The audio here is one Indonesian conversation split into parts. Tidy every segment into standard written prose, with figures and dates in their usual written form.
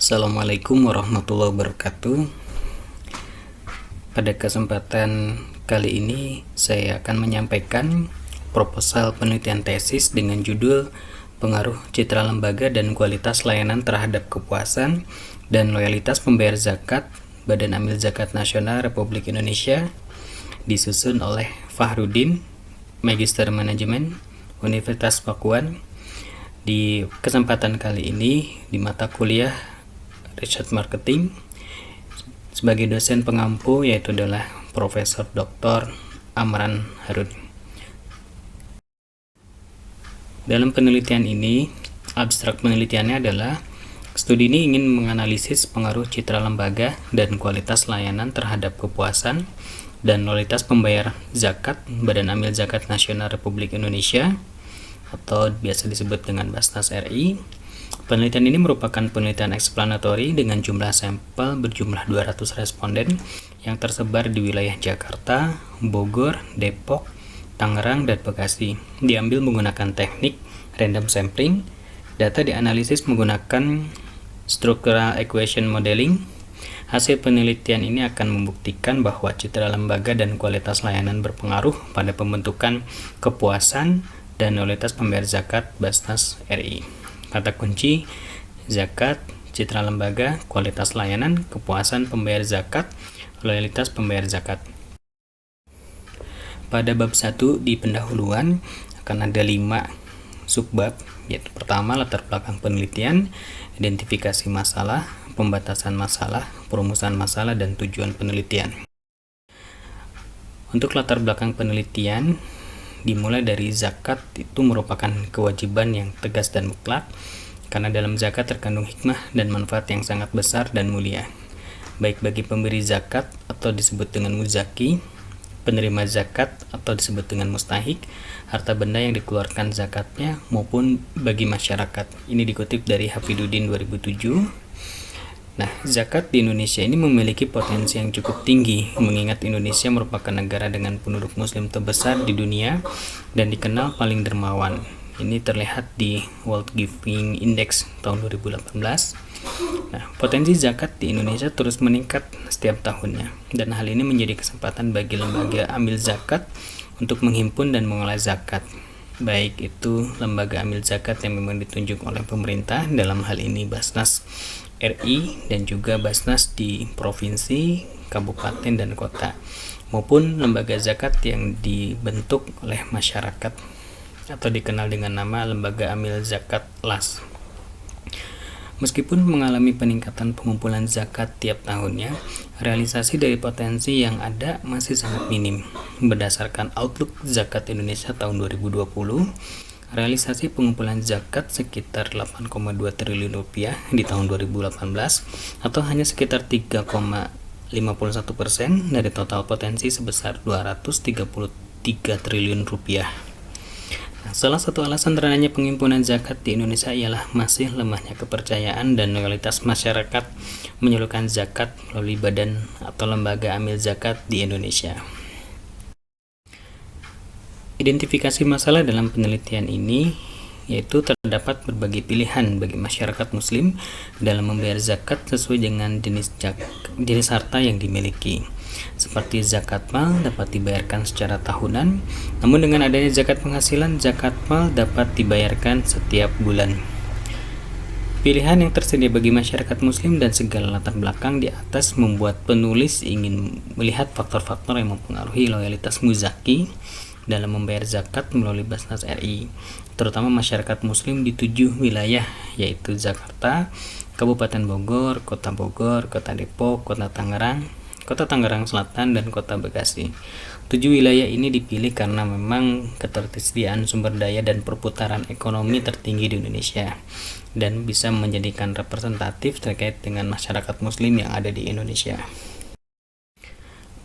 Assalamualaikum warahmatullahi wabarakatuh. Pada kesempatan kali ini saya akan menyampaikan proposal penelitian tesis dengan judul Pengaruh Citra Lembaga dan Kualitas Layanan Terhadap Kepuasan dan Loyalitas Pembayar Zakat Badan Amil Zakat Nasional Republik Indonesia, disusun oleh Fahrudin, Magister Manajemen, Universitas Pakuan. Di kesempatan kali ini di mata kuliah Research Marketing sebagai dosen pengampu yaitu adalah Profesor Dr. Amran Harun. Dalam penelitian ini, abstrak penelitiannya adalah studi ini ingin menganalisis pengaruh citra lembaga dan kualitas layanan terhadap kepuasan dan loyalitas pembayar zakat Badan Amil Zakat Nasional Republik Indonesia atau biasa disebut dengan Basnas RI. Penelitian ini merupakan penelitian eksplanatori dengan jumlah sampel berjumlah 200 responden yang tersebar di wilayah Jakarta, Bogor, Depok, Tangerang, dan Bekasi. Diambil menggunakan teknik random sampling. Data dianalisis menggunakan structural equation modeling. Hasil penelitian ini akan membuktikan bahwa citra lembaga dan kualitas layanan berpengaruh pada pembentukan kepuasan dan loyalitas pembayar zakat Basnas RI. Kata kunci: zakat, citra lembaga, kualitas layanan, kepuasan pembayar zakat, loyalitas pembayar zakat. Pada bab 1 di pendahuluan akan ada 5 subbab, yaitu pertama latar belakang penelitian, identifikasi masalah, pembatasan masalah, perumusan masalah, dan tujuan penelitian. Untuk latar belakang penelitian, dimulai dari zakat itu merupakan kewajiban yang tegas dan mutlak, karena dalam zakat terkandung hikmah dan manfaat yang sangat besar dan mulia, baik bagi pemberi zakat atau disebut dengan muzaki, penerima zakat atau disebut dengan mustahik, harta benda yang dikeluarkan zakatnya, maupun bagi masyarakat. Ini dikutip dari Hafidudin 2007. Nah, zakat di Indonesia ini memiliki potensi yang cukup tinggi, mengingat Indonesia merupakan negara dengan penduduk muslim terbesar di dunia dan dikenal paling dermawan. Ini terlihat di World Giving Index tahun 2018. Nah, potensi zakat di Indonesia terus meningkat setiap tahunnya, dan hal ini menjadi kesempatan bagi lembaga amil zakat untuk menghimpun dan mengolah zakat, baik itu lembaga amil zakat yang memang ditunjuk oleh pemerintah, dalam hal ini Basnas RI, dan juga Basnas di provinsi, kabupaten, dan kota, maupun lembaga zakat yang dibentuk oleh masyarakat atau dikenal dengan nama Lembaga Amil Zakat LAS. Meskipun mengalami peningkatan pengumpulan zakat tiap tahunnya, realisasi dari potensi yang ada masih sangat minim. Berdasarkan Outlook Zakat Indonesia tahun 2020, realisasi pengumpulan zakat sekitar 8,2 triliun rupiah di tahun 2018 atau hanya sekitar 3,51% dari total potensi sebesar 233 triliun rupiah. Nah, salah satu alasan rendahnya penghimpunan zakat di Indonesia ialah masih lemahnya kepercayaan dan loyalitas masyarakat menyalurkan zakat melalui badan atau lembaga amil zakat di Indonesia. Identifikasi masalah dalam penelitian ini yaitu terdapat berbagai pilihan bagi masyarakat muslim dalam membayar zakat sesuai dengan jenis harta yang dimiliki. Seperti zakat mal dapat dibayarkan secara tahunan, namun dengan adanya zakat penghasilan, zakat mal dapat dibayarkan setiap bulan. Pilihan yang tersedia bagi masyarakat muslim dan segala latar belakang di atas membuat penulis ingin melihat faktor-faktor yang mempengaruhi loyalitas muzaki dalam membayar zakat melalui Basnas RI, terutama masyarakat muslim di 7 wilayah, yaitu Jakarta, Kabupaten Bogor, Kota Depok, Kota Tangerang Selatan, dan Kota Bekasi. 7 wilayah ini dipilih karena memang ketersediaan sumber daya dan perputaran ekonomi tertinggi di Indonesia dan bisa menjadikan representatif terkait dengan masyarakat muslim yang ada di Indonesia.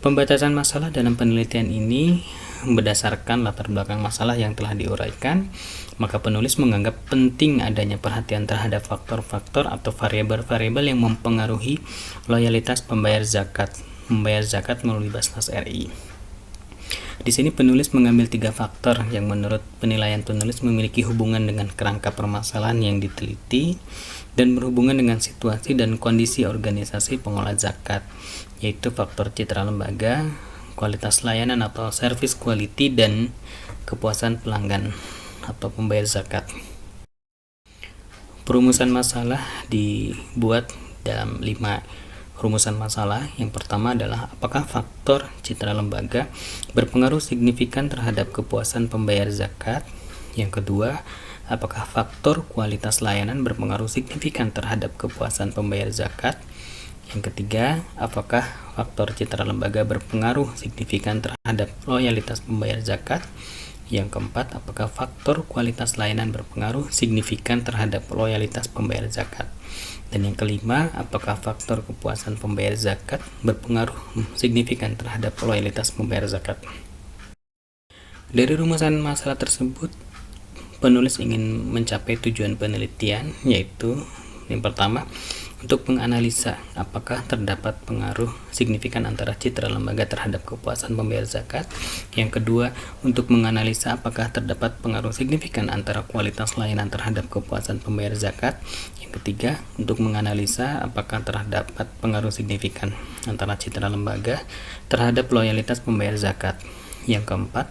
Pembatasan masalah dalam penelitian ini berdasarkan latar belakang masalah yang telah diuraikan, maka penulis menganggap penting adanya perhatian terhadap faktor-faktor atau variabel-variabel yang mempengaruhi loyalitas membayar zakat melalui Basnas RI. Di sini penulis mengambil 3 faktor yang menurut penilaian penulis memiliki hubungan dengan kerangka permasalahan yang diteliti dan berhubungan dengan situasi dan kondisi organisasi pengolah zakat, yaitu faktor citra lembaga, kualitas layanan atau service quality, dan kepuasan pelanggan atau pembayar zakat. Perumusan masalah dibuat dalam 5 rumusan masalah. Yang pertama adalah apakah faktor citra lembaga berpengaruh signifikan terhadap kepuasan pembayar zakat. Yang kedua, apakah faktor kualitas layanan berpengaruh signifikan terhadap kepuasan pembayar zakat. Yang ketiga, apakah faktor citra lembaga berpengaruh signifikan terhadap loyalitas pembayar zakat. Yang keempat, apakah faktor kualitas layanan berpengaruh signifikan terhadap loyalitas pembayar zakat. Dan yang kelima, apakah faktor kepuasan pembayar zakat berpengaruh signifikan terhadap loyalitas pembayar zakat. Dari rumusan masalah tersebut, penulis ingin mencapai tujuan penelitian, yaitu yang pertama, untuk menganalisa apakah terdapat pengaruh signifikan antara citra lembaga terhadap kepuasan pembayar zakat. Yang kedua, untuk menganalisa apakah terdapat pengaruh signifikan antara kualitas layanan terhadap kepuasan pembayar zakat. Yang ketiga, untuk menganalisa apakah terdapat pengaruh signifikan antara citra lembaga terhadap loyalitas pembayar zakat. Yang keempat,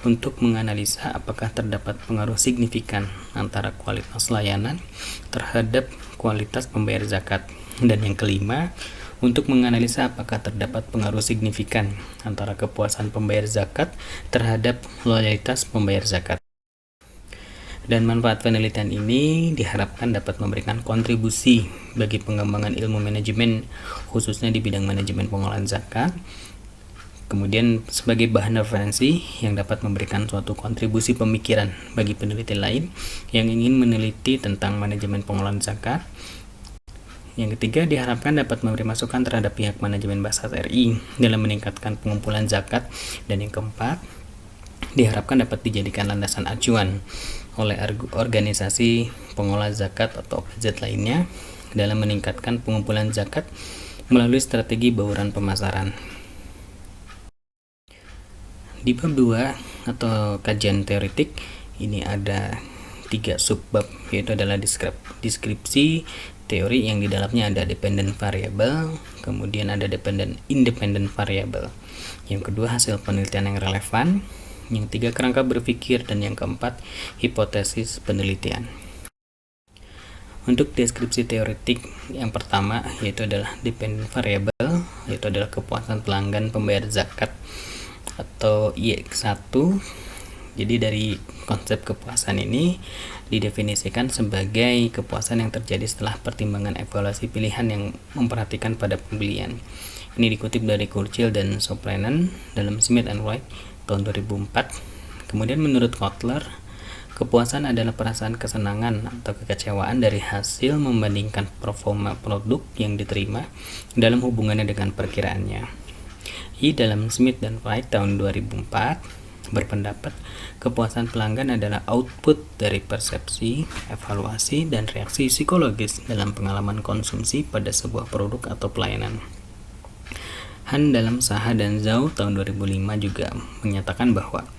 untuk menganalisa apakah terdapat pengaruh signifikan antara kualitas layanan terhadap kualitas pembayar zakat. Dan yang kelima, untuk menganalisa apakah terdapat pengaruh signifikan antara kepuasan pembayar zakat terhadap loyalitas pembayar zakat. Dan manfaat penelitian ini diharapkan dapat memberikan kontribusi bagi pengembangan ilmu manajemen, khususnya di bidang manajemen pengolahan zakat. Kemudian sebagai bahan referensi yang dapat memberikan suatu kontribusi pemikiran bagi peneliti lain yang ingin meneliti tentang manajemen pengolahan zakat. Yang ketiga, diharapkan dapat memberi masukan terhadap pihak manajemen Basat RI dalam meningkatkan pengumpulan zakat. Dan yang keempat, diharapkan dapat dijadikan landasan acuan oleh organisasi pengolah zakat atau OPZ lainnya dalam meningkatkan pengumpulan zakat melalui strategi bauran pemasaran. Di bab 2 atau kajian teoretik ini ada 3 subbab, yaitu adalah deskripsi teori yang di dalamnya ada dependent variable, kemudian ada independent variable. Yang kedua, hasil penelitian yang relevan. Yang tiga, kerangka berpikir, dan yang keempat, hipotesis penelitian. Untuk deskripsi teoretik yang pertama yaitu adalah dependent variable, yaitu adalah kepuasan pelanggan pembayar zakat atau IX1. Jadi dari konsep kepuasan ini didefinisikan sebagai kepuasan yang terjadi setelah pertimbangan evaluasi pilihan yang memperhatikan pada pembelian. Ini dikutip dari Churchill dan Sopranen dalam Smith and Wright tahun 2004. Kemudian menurut Kotler, kepuasan adalah perasaan kesenangan atau kekecewaan dari hasil membandingkan performa produk yang diterima dalam hubungannya dengan perkiraannya. Dalam Smith dan Wright tahun 2004 berpendapat kepuasan pelanggan adalah output dari persepsi, evaluasi, dan reaksi psikologis dalam pengalaman konsumsi pada sebuah produk atau pelayanan. Han dalam Saha dan Zhao tahun 2005 juga menyatakan bahwa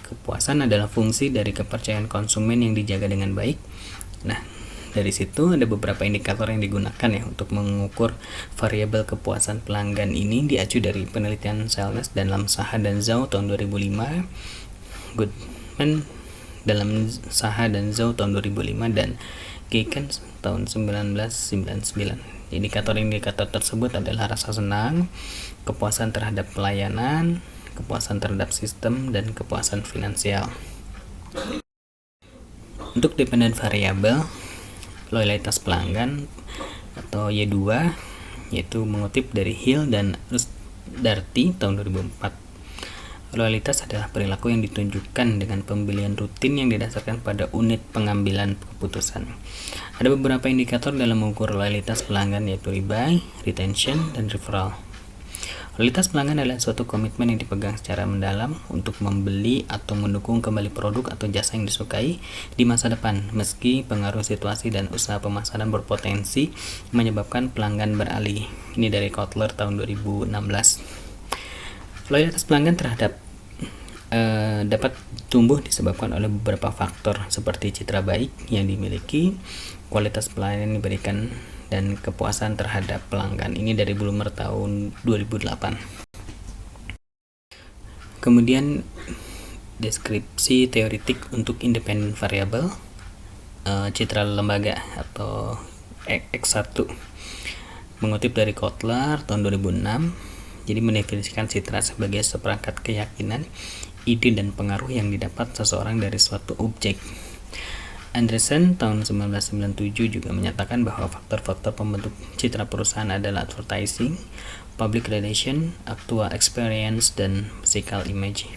kepuasan adalah fungsi dari kepercayaan konsumen yang dijaga dengan baik. Nah, dari situ ada beberapa indikator yang digunakan ya untuk mengukur variabel kepuasan pelanggan ini diacu dari penelitian Selnes dalam Saha dan Zhao tahun 2005, Goodman dalam Saha dan Zhao tahun 2005, dan Geekens tahun 1999. Indikator-indikator tersebut adalah rasa senang, kepuasan terhadap pelayanan, kepuasan terhadap sistem, dan kepuasan finansial. Untuk dependent variable, loyalitas pelanggan atau Y2, yaitu mengutip dari Hill dan Darty tahun 2004. Loyalitas adalah perilaku yang ditunjukkan dengan pembelian rutin yang didasarkan pada unit pengambilan keputusan. Ada beberapa indikator dalam mengukur loyalitas pelanggan, yaitu rebuy, retention, dan referral. Loyalitas pelanggan adalah suatu komitmen yang dipegang secara mendalam untuk membeli atau mendukung kembali produk atau jasa yang disukai di masa depan, meski pengaruh situasi dan usaha pemasaran berpotensi menyebabkan pelanggan beralih. Ini dari Kotler tahun 2016. Loyalitas pelanggan terhadap dapat tumbuh disebabkan oleh beberapa faktor seperti citra baik yang dimiliki, kualitas pelayanan yang diberikan, dan kepuasan terhadap pelanggan. Ini dari Blumer tahun 2008. Kemudian deskripsi teoretik untuk independent variable, citra lembaga atau X1, mengutip dari Kotler tahun 2006. Jadi mendefinisikan citra sebagai seperangkat keyakinan, ide, dan pengaruh yang didapat seseorang dari suatu objek. Andresen tahun 1997 juga menyatakan bahwa faktor-faktor pembentuk citra perusahaan adalah advertising, public relation, actual experience, dan physical image.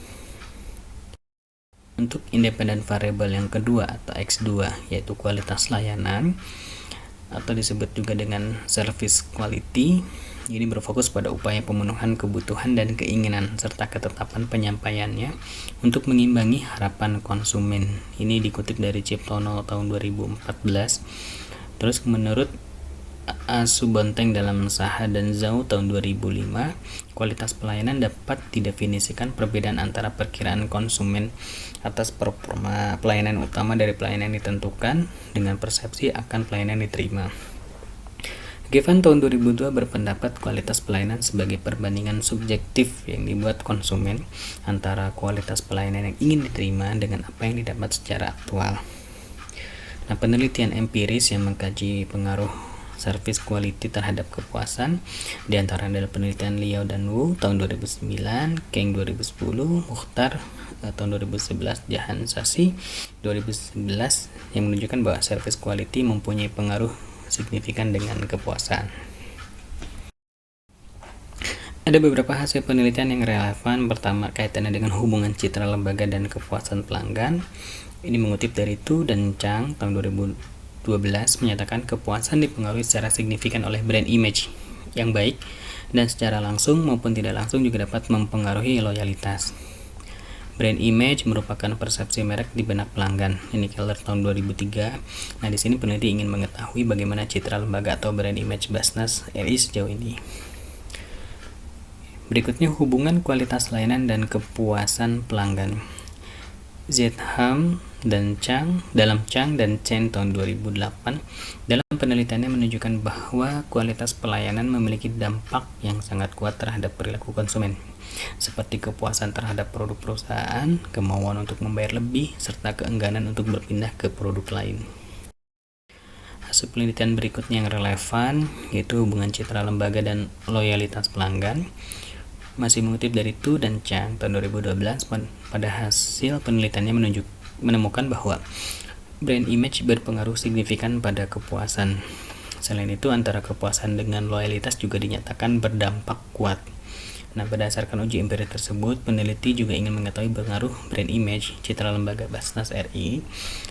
Untuk independent variable yang kedua atau X2, yaitu kualitas layanan atau disebut juga dengan service quality, ini berfokus pada upaya pemenuhan kebutuhan dan keinginan serta ketetapan penyampaiannya untuk mengimbangi harapan konsumen. Ini dikutip dari Ciptono tahun 2014. Terus menurut Subonteng dalam Saha dan Zhou tahun 2005, kualitas pelayanan dapat didefinisikan perbedaan antara perkiraan konsumen atas performa pelayanan utama dari pelayanan yang ditentukan dengan persepsi akan pelayanan yang diterima. Given tahun 2002 berpendapat kualitas pelayanan sebagai perbandingan subjektif yang dibuat konsumen antara kualitas pelayanan yang ingin diterima dengan apa yang didapat secara aktual. Nah, penelitian empiris yang mengkaji pengaruh service quality terhadap kepuasan diantara adalah penelitian Liao dan Wu tahun 2009, Keng 2010, Mukhtar tahun 2011, Jahan Sasi 2011 yang menunjukkan bahwa service quality mempunyai pengaruh signifikan dengan kepuasan. Ada beberapa hasil penelitian yang relevan. Pertama, kaitannya dengan hubungan citra lembaga dan kepuasan pelanggan. Ini mengutip dari Tu dan Chang tahun 2012 menyatakan kepuasan dipengaruhi secara signifikan oleh brand image yang baik dan secara langsung maupun tidak langsung juga dapat mempengaruhi loyalitas. Brand image merupakan persepsi merek di benak pelanggan. Ini Keller tahun 2003. Nah, di sini peneliti ingin mengetahui bagaimana citra lembaga atau brand image Basnas RI sejauh ini. Berikutnya hubungan kualitas layanan dan kepuasan pelanggan. Zetham dan Chang dan Chen tahun 2008 dalam penelitiannya menunjukkan bahwa kualitas pelayanan memiliki dampak yang sangat kuat terhadap perilaku konsumen, seperti kepuasan terhadap produk perusahaan, kemauan untuk membayar lebih, serta keengganan untuk berpindah ke produk lain. Hasil penelitian berikutnya yang relevan yaitu hubungan citra lembaga dan loyalitas pelanggan. Masih mengutip dari Tu dan Chang tahun 2012, pada hasil penelitiannya menemukan bahwa brand image berpengaruh signifikan pada kepuasan. Selain itu, antara kepuasan dengan loyalitas juga dinyatakan berdampak kuat. Nah, berdasarkan uji empiris tersebut, peneliti juga ingin mengetahui pengaruh brand image citra lembaga Basnas RI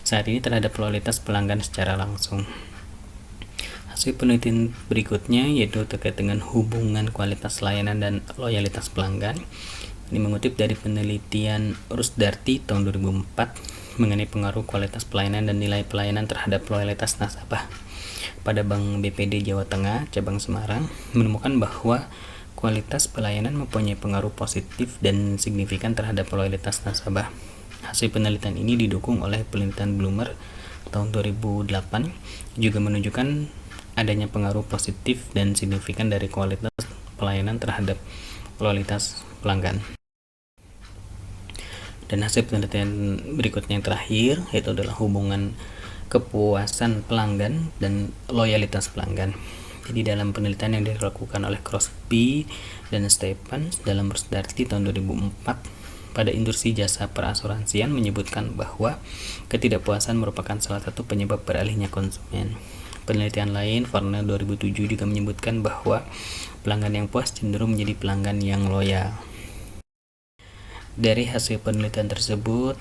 saat ini terhadap loyalitas pelanggan secara langsung. Hasil penelitian berikutnya yaitu terkait dengan hubungan kualitas layanan dan loyalitas pelanggan. Ini mengutip dari penelitian Rusdarti tahun 2004 mengenai pengaruh kualitas pelayanan dan nilai pelayanan terhadap loyalitas nasabah. Pada Bank BPD Jawa Tengah, cabang Semarang, menemukan bahwa kualitas pelayanan mempunyai pengaruh positif dan signifikan terhadap loyalitas nasabah. Hasil penelitian ini didukung oleh penelitian Blumer tahun 2008 juga menunjukkan adanya pengaruh positif dan signifikan dari kualitas pelayanan terhadap loyalitas pelanggan. Dan hasil penelitian berikutnya yang terakhir yaitu adalah hubungan kepuasan pelanggan dan loyalitas pelanggan. Jadi dalam penelitian yang dilakukan oleh Crosby dan Stephens dalam Rusdarti tahun 2004 pada industri jasa perasuransian menyebutkan bahwa ketidakpuasan merupakan salah satu penyebab beralihnya konsumen. Penelitian lain, Varna 2007 juga menyebutkan bahwa pelanggan yang puas cenderung menjadi pelanggan yang loyal. Dari hasil penelitian tersebut,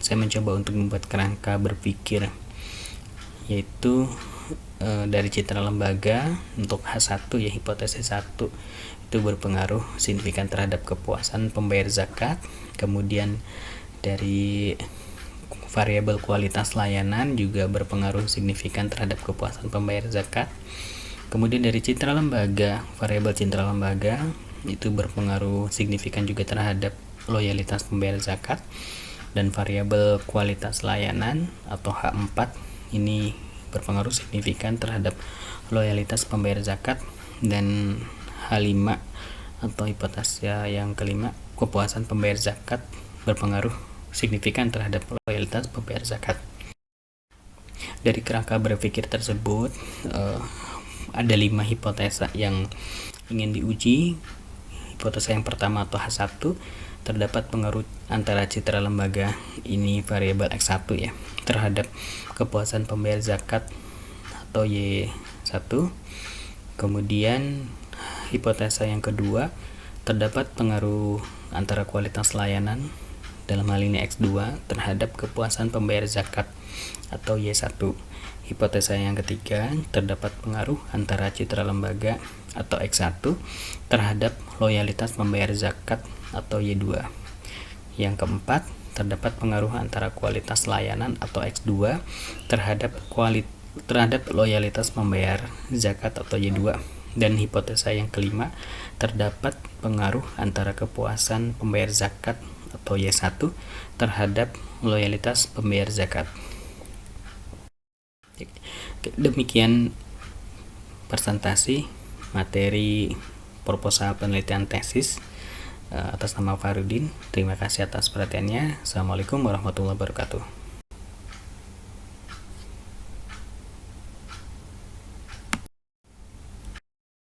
saya mencoba untuk membuat kerangka berpikir, yaitu dari citra lembaga untuk H1 ya hipotesis 1 itu berpengaruh signifikan terhadap kepuasan pembayar zakat. Kemudian dari variabel kualitas layanan juga berpengaruh signifikan terhadap kepuasan pembayar zakat. Kemudian dari citra lembaga, variabel citra lembaga itu berpengaruh signifikan juga terhadap loyalitas pembayar zakat, dan variabel kualitas layanan atau H4 ini berpengaruh signifikan terhadap loyalitas pembayar zakat, dan H5 atau hipotesa yang kelima, kepuasan pembayar zakat berpengaruh signifikan terhadap loyalitas pembayar zakat. Dari kerangka berpikir tersebut, ada 5 hipotesa yang ingin diuji. Hipotesa yang pertama atau H1, terdapat pengaruh antara citra lembaga, ini variabel X1 ya, terhadap kepuasan pembayar zakat atau Y1. Kemudian hipotesa yang kedua, terdapat pengaruh antara kualitas layanan, dalam hal ini X2, terhadap kepuasan pembayar zakat atau Y1. Hipotesa yang ketiga, terdapat pengaruh antara citra lembaga atau X1 terhadap loyalitas pembayar zakat atau Y2. Yang keempat, terdapat pengaruh antara kualitas layanan atau X2 terhadap loyalitas pembayar zakat atau Y2. Dan hipotesa yang kelima, terdapat pengaruh antara kepuasan pembayar zakat atau Y1 terhadap loyalitas pembayar zakat. Demikian presentasi materi proposal penelitian tesis atas nama Farudin. Terima kasih atas perhatiannya. Assalamualaikum warahmatullahi wabarakatuh.